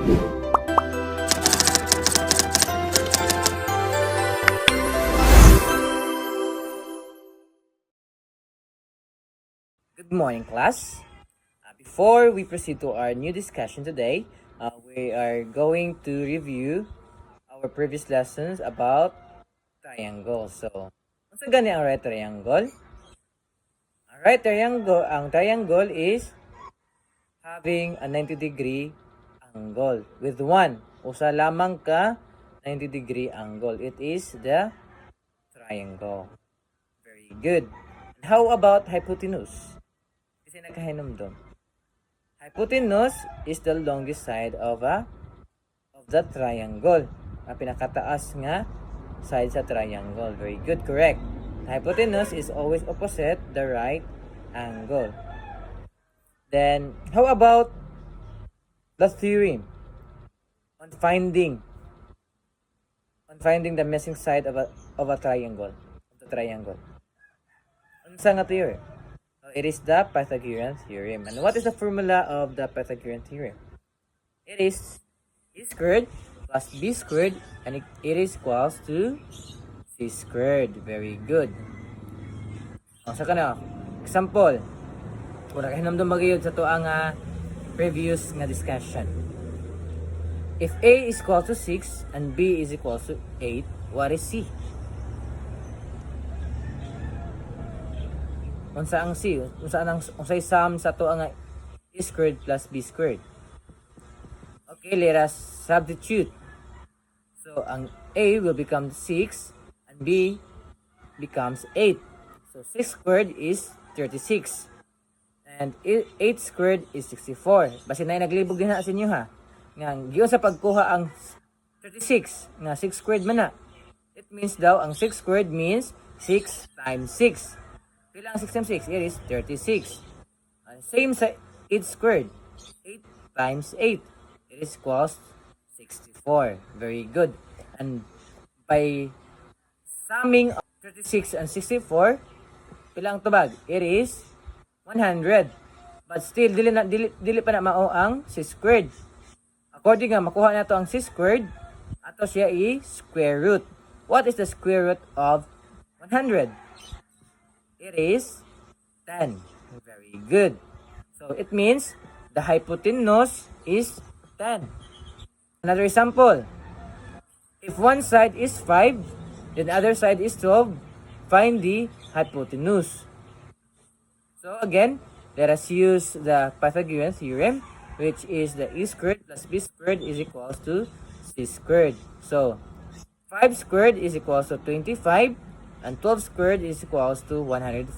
Good morning, class. Before we proceed to our new discussion today, we are going to review our previous lessons about triangle. So, unsa gani ang right triangle? Ang right triangle, is having a 90-degree angle with one. Usa lamang ka 90-degree angle. It is the triangle. Very good. And how about hypotenuse? Kasi nagkahinumdum. Hypotenuse is the longest side of the triangle. Ang pinakataas nga side sa triangle. Very good, correct. Hypotenuse is always opposite the right angle. Then, how about the theorem on finding the missing side of a triangle, Unsa nga theorem? It is the Pythagorean theorem. And what is the formula of the Pythagorean theorem? It is a squared plus b squared, and it is equals to c squared. Very good. Sa kana, example, kung nakahinamdum magayod sa tuang previous nga discussion. If a is equal to 6 and b is equal to 8, what is c? Unsa ang c? Unsay sum sa to ang a squared plus b squared? Okay, let us substitute. So, ang a will become 6 and b becomes 8. So, 6 squared is 36. And 8 squared is 64. Basi na naglibog din na sa inyo ha. Nga, giyon sa pagkuha ang 36. Nga, 6 squared man na. It means daw, ang 6 squared means 6 times 6. Pila ang 6 times 6? It is 36. Same sa 8 squared. 8 times 8. It is equals 64. Very good. And by summing 36 and 64, pila ang tubag? It is 100. But still, dili pa na mao ang 6 squared. According nga, makuha na to ang 6 squared, ato siya i-square root. What is the square root of 100? It is 10. Very good. So, it means the hypotenuse is 10. Another example. If one side is 5, then the other side is 12, find the hypotenuse. So, again, let us use the Pythagorean theorem, which is the e squared plus b squared is equals to c squared. So, 5 squared is equals to 25, and 12 squared is equals to 144.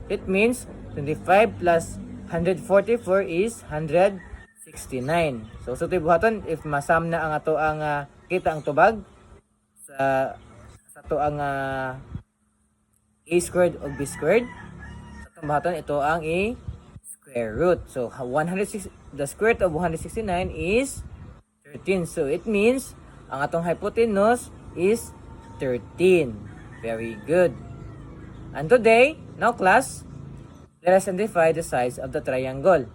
It means 25 plus 144 is 169. So, sa buhaton, if masam na ang ato ang kita ang tubag sa to ang a squared o b squared, sa buhaton ito ang square root. So, the square root of 169 is 13. So, it means ang atong hypotenuse is 13. Very good. And today, now class, let us identify the sides of the triangle.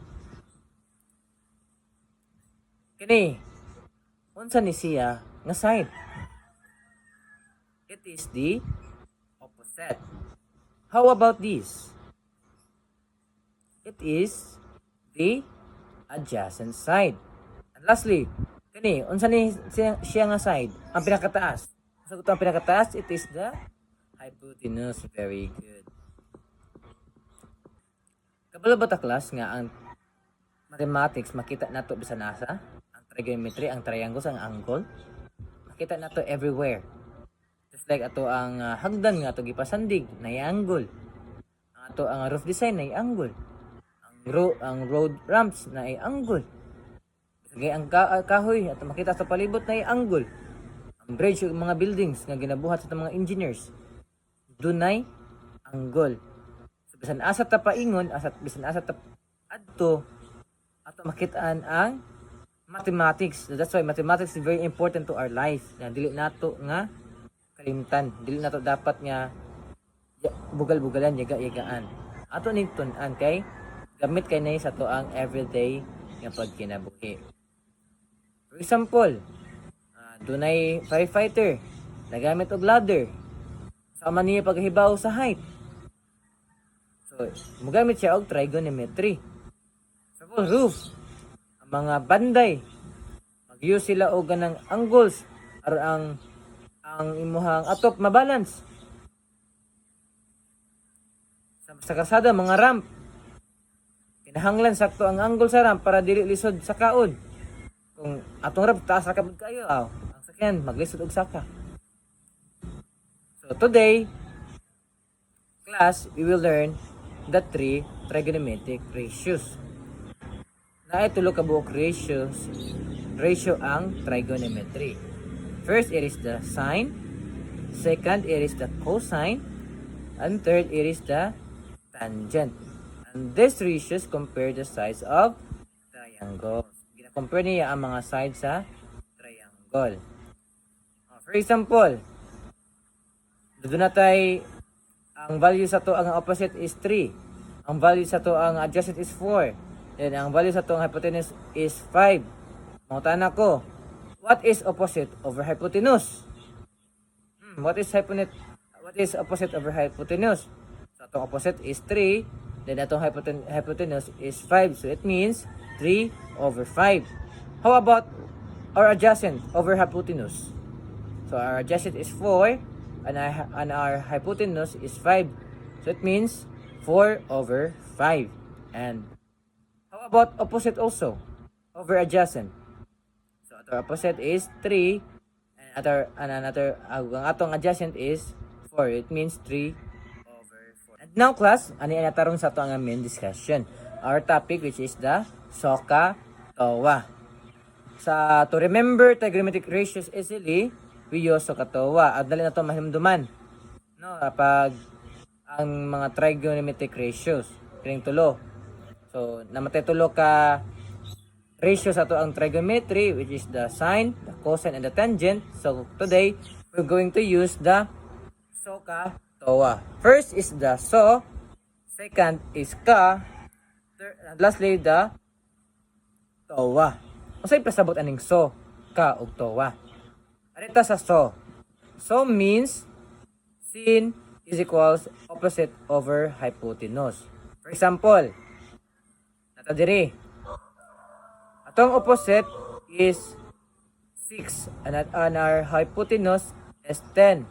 Kini, unsa ni siya nga side? It is the opposite. How about this? It is the adjacent side. And lastly, kini, unsa ni siya nga side? Ang pinakataas. So, ito ang pinakataas, it is the hypotenuse. Very good. Kabalo ba ta class nga ang mathematics makita nato bisan asa? Ang trigonometry, ang triangles, ang angle. Makita nato everywhere. Just like ato ang hagdan nga ato gipasandig na angle. Ang ato ang roof design na angle. Ang road ramps na angle. Sige ang kahoy ato makita sa palibot na angle. Ang bridge ug mga buildings nga ginabuhat sa mga engineers dunay angle. So, bisan asa ta paingon, bisan asa ta adto, ato makitaan ang mathematics. So, that's why mathematics is very important to our life. Na dili nato nga kalimtan, dili nato dapat nga bugal-bugalan, yaga-yagaan. Ato ning tun-an kay gamit kay nay sa to ang everyday nga pagkinabuhi. For example, dunay firefighter nagamit og ladder sama niya paghibaw sa height. So mogamit siya og trigonometry. Suppose roof, ang mga banday mag-use sila og ganang angles aron ang imuhang atop mabalance. Sa kasada mga ramp, kinahanglan sakto ang angle sa ramp para dili lisod sa kaod. Kung atong ramp taas ra kabud kayo, ang sakyan maglisod og saka. So today class, we will learn the 3 trigonometric ratios. Naay tulo ka buok ratio ang trigonometry. First, it is the sine. Second, it is the cosine. And third, it is the tangent. And these ratios compare the sides of triangles. Gina-compare niya ang mga sides sa triangle. For example, doon na tayo, ang value sa to ang opposite is 3. Ang value sa to ang adjacent is 4. Then ang value sa to ang hypotenuse is 5. Mangutan ko, what is opposite over hypotenuse? What is opposite over hypotenuse? So atong opposite is 3, then atong hypotenuse is 5. So it means 3 over 5. How about our adjacent over hypotenuse? So our adjacent is 4 and our hypotenuse is 5. So it means 4 over 5. And how about opposite also over adjacent? So our opposite is 3 and ang atong adjacent is 4. It means 3 over 4. And now class, ani natarong sa ato ang main discussion. Our topic which is the SOHCAHTOA. To remember trigonometric ratios easily, we use SOHCAHTOA. At dali na ito mahimduman. No, kapag ang mga trigonometric ratios, kining tulo. So, namatay tulo ka ratios ato ang trigonometry, which is the sine, the cosine, and the tangent. So, today, we're going to use the SOHCAHTOA. First is the SO, second is ka, and lastly, the TOA. Usay pasabot aning SO, ka, ug TOA. Arita sa SO. SO means sin is equals opposite over hypotenuse. For example, nato diri. Atong opposite is 6 and our hypotenuse is 10.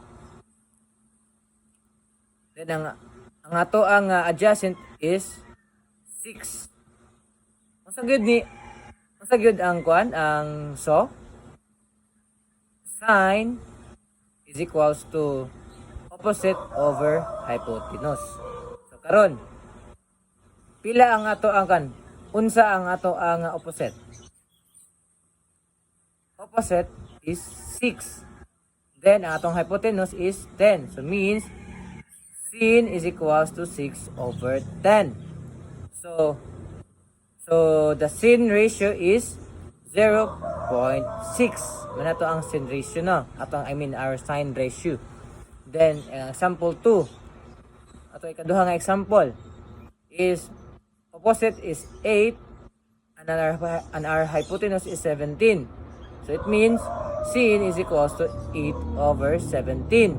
Then ang ato ang adjacent is 6. Unsa gyud ang SO? Sine is equals to opposite over hypotenuse. So karon, pila ang ato ang unsa ang ato ang opposite? Opposite is 6. Then ang atong hypotenuse is 10. So means sin is equals to 6 over 10. So the sin ratio is 0.6. Muna to ang sin ratio, no? Our sine ratio. Then, example 2. Ato ikaduha nga example is opposite is 8 and our hypotenuse is 17. So it means sin is equals to 8 over 17.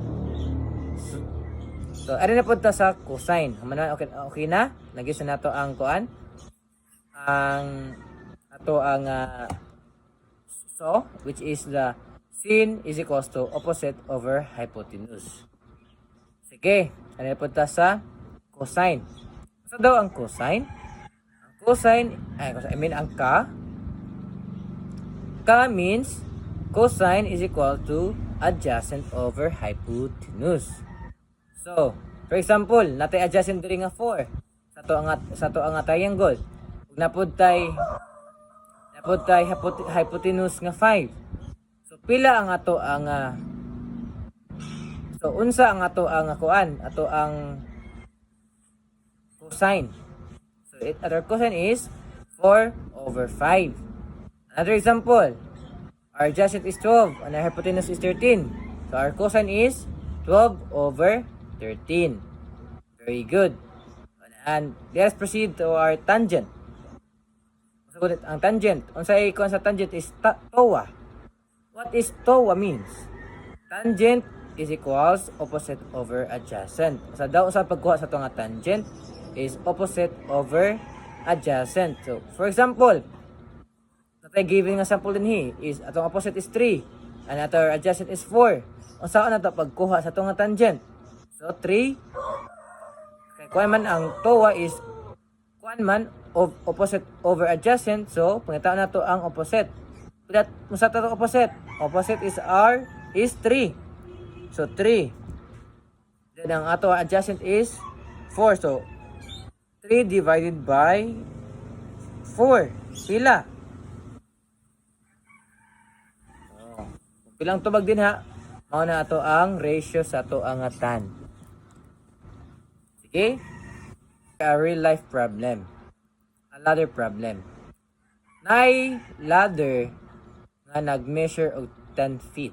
So ari na punta sa cosine. Okay na? Nagisa na to ang kuan. Ang ato ang SO, which is the sin is equals to opposite over hypotenuse. Sige, ano punta sa cosine. So daw ang cosine? Ang cosine, ang ka means cosine is equal to adjacent over hypotenuse. So, for example, natay adjacent diri nga 4 sa to ang triangle. Ug napud tay hypotenuse nga 5. So pila ang ato ang so unsa ang ato ang ato ang cosine. So our cosine is 4 over 5. Another example, our adjacent is 12 and our hypotenuse is 13. So our cosine is 12 over 13. Very good. And let's proceed to our tangent. So, ang tangent, unsay kon sa tangent is TOA. What is TOA means? Tangent is equals opposite over adjacent. Sa daw sa pagkuha sa nga tangent is opposite over adjacent. So, for example, natay given nga sample din is atong opposite is 3 and atong adjacent is 4. Unsa na ta pagkuha sa nga tangent? So, 3 kay kuan man ang TOA is kuan man of opposite over adjacent, so pangita na to ang opposite. But musa ta to opposite? Opposite is R is 3. So 3. Then ang ato adjacent is 4. So 3 divided by 4. Pila? Oh. Pilang tubag din ha. Mao na ato ang ratio sa ato ang tan. Okay? A real life problem. Ladder problem. Nay ladder nga nag-measure og 10 feet.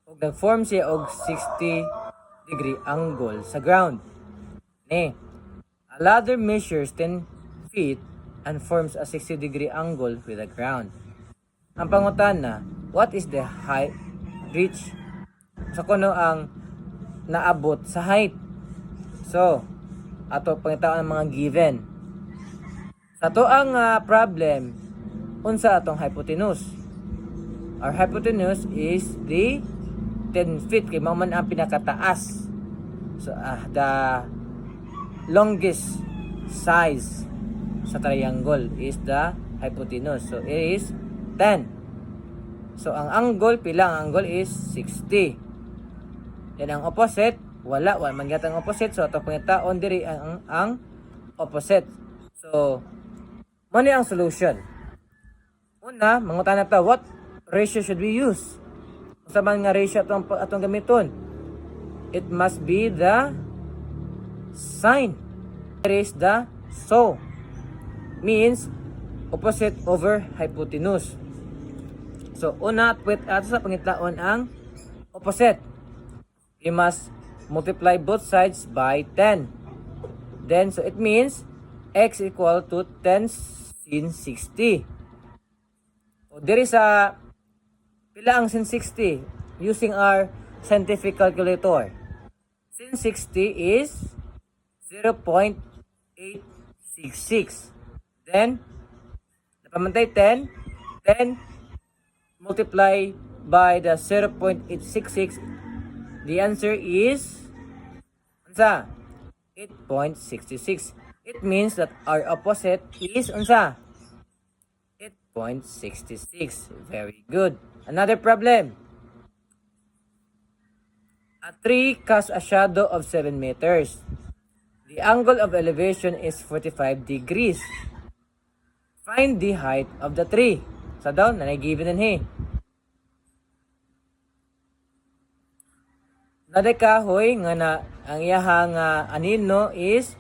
Ug nag-form siya og 60 degree angle sa ground. A ladder measures 10 feet and forms a 60 degree angle with the ground. Ang pangutana, what is the height reach? So kuno ang naabot sa height. So, ato pangitaan ang mga given. Sa to ang problem, unsa atong hypotenuse? Our hypotenuse is the 10 feet kay mao man ang pinakataas. So the longest size sa triangle is the hypotenuse. So it is 10. So ang angle, pila ang angle is 60. Then ang opposite, wala man gyud ang opposite. So ato pangitaon diri ang opposite. So mani ang solution. Una, mangutana ta, what ratio should we use? Unsa man nga ratio atong gamiton? It must be the sine. It is the so. Means opposite over hypotenuse. So una, ato sa pangitaon ang opposite. We must multiply both sides by 10. Then so it means x equal to 10 sin 60. O diri sa pila ang sin 60 using our scientific calculator. Sin 60 is 0.866. Then napamantay 10, then multiply by the 0.866. The answer is unsa? 8.66. It means that our opposite is unsa? 8.66. Very good. Another problem. A tree casts a shadow of 7 meters. The angle of elevation is 45 degrees. Find the height of the tree. Sa daw, given din Naday kahoy nga na ang iyahang anino is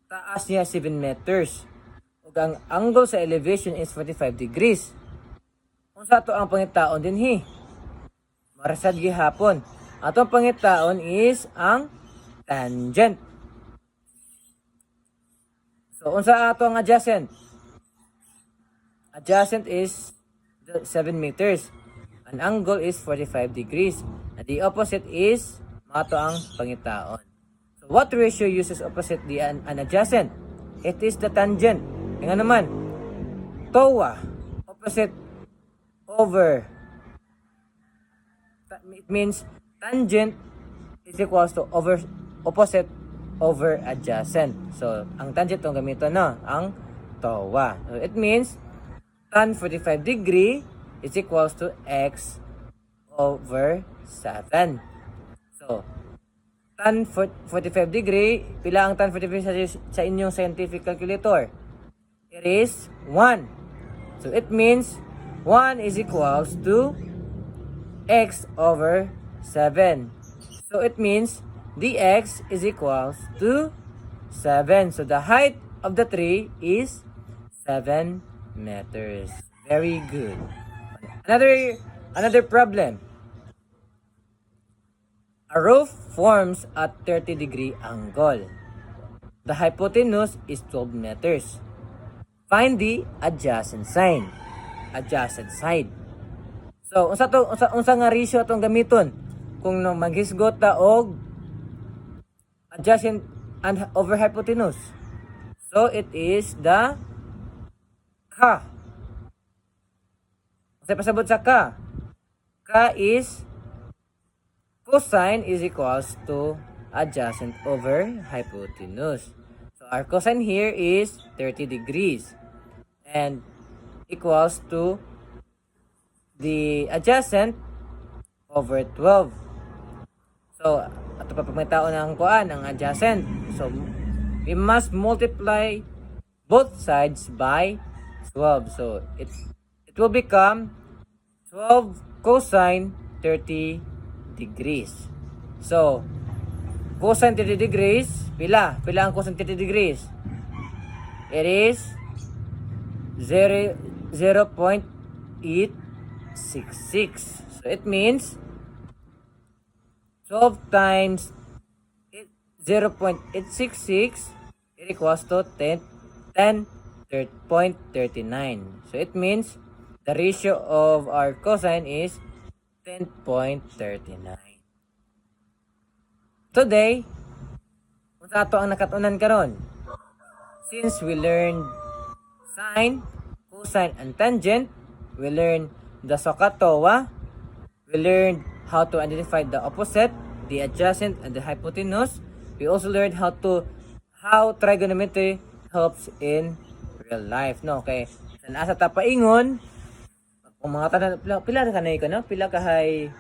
taas niya 7 meters. Ug ang angle sa elevation is 45 degrees. Unsa to ang pangitaon dinhi? Marasad gihapon. Atong pangitaon is ang tangent. So unsa ato ang adjacent? Adjacent is 7 meters. An angle is 45 degrees. And the opposite is mato ang pangitaon. So what ratio uses opposite the adjacent? It is the tangent. Nga naman, TOA, opposite over. It means tangent is equals to opposite over adjacent. So ang tangent itong gamiton ang TOA. So it means tan 45 degree is equals to x over 7. So, tan 45 degree, pila ang tan 45 sa inyong scientific calculator? It is 1. So, it means 1 is equals to x over 7. So, it means dx is equals to 7. So, the height of the tree is 7 meters. Very good. Another problem. A roof forms at 30 degree angle. The hypotenuse is 12 meters. find the adjacent side. Adjacent side. So, unsa nga ratio atong gamiton kung no maghisgot ta og adjacent and over hypotenuse. So, it is the ka. Unsa pasabot sa ka? Ka is cosine is equals to adjacent over hypotenuse. So, our cosine here is 30 degrees and equals to the adjacent over 12. So, ato pa pagmataon ang kuan ang adjacent. So, we must multiply both sides by 12. So, it will become 12 cosine 30 degrees. So, cosine 30 degrees, pila ang cosine 30 degrees? It is 0.866. So, it means 12 times 0.866, it equals to 10.39. So, it means the ratio of our cosine is 10.39. Today, kung sa ato ang nakatunan karon, since we learned sine, cosine, and tangent, we learned the SOHCAHTOA, we learned how to identify the opposite, the adjacent, and the hypotenuse. We also learned how trigonometry helps in real life. No, okay. Sa nasa tapaingon, kung mga tanan pila na kanay ka no? Pila kahay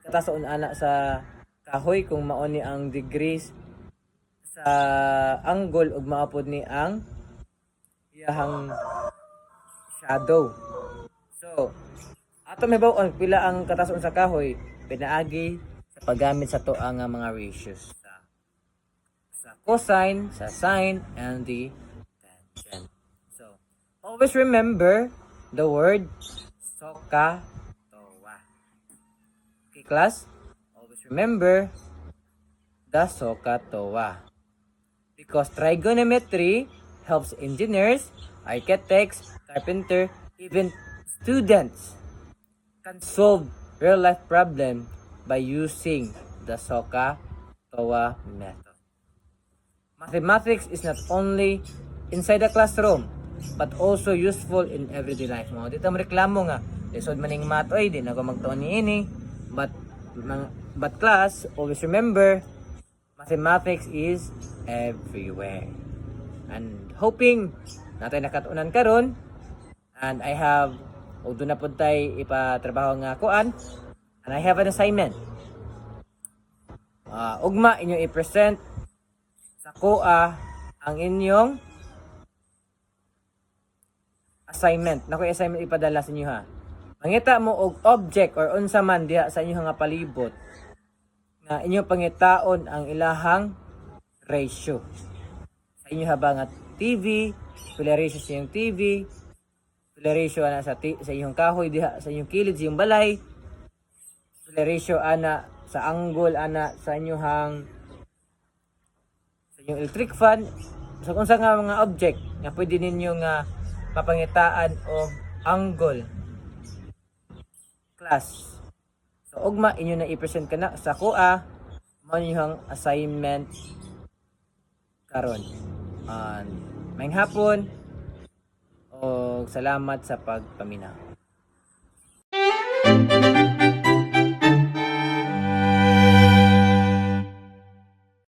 katason ana sa kahoy kung mao ni ang degrees sa angle ug maapod ni ang iyahang shadow. So, ato may bawon pila ang katason sa kahoy pinaagi sa paggamit sa toa nga mga ratios sa cosine, sa sine, and the tangent. So, always remember the word SOHCAHTOA. Okay, class? Always remember the SOHCAHTOA. Because trigonometry helps engineers, architects, carpenter, even students can solve real-life problem by using the SOHCAHTOA method. Mathematics is not only inside the classroom, but also useful in everyday life mo. Dito mo reklamo nga, lisod maning math, oy, di na ako magtuon ni ini. But class, always remember, mathematics is everywhere. And hoping natin nakatunan karon, and I have doon na po tayo ipatrabaho nga kuan, and I have an assignment. Ugma inyong i-present sa kuha ang inyong assignment. Nakoy assignment ipadala sa inyo ha. Mangita mo og object or unsa man diha sa inyong nga palibot nga inyong pangitaon ang ilahang ratio. Sa inyo haba nga TV, pila ratio sa inyong TV, pila ratio ana sa inyong kahoy diha sa inyong kilid sa inyong balay, pila ratio ana sa angle ana sa inyong electric fan. So kung sa nga mga object nga pwede ninyo nga papangitaan o angle class. So ugma inyo na i-present kana sa kuha mo ninyong assignment karon. Maayong hapon o salamat sa pagpaminaw.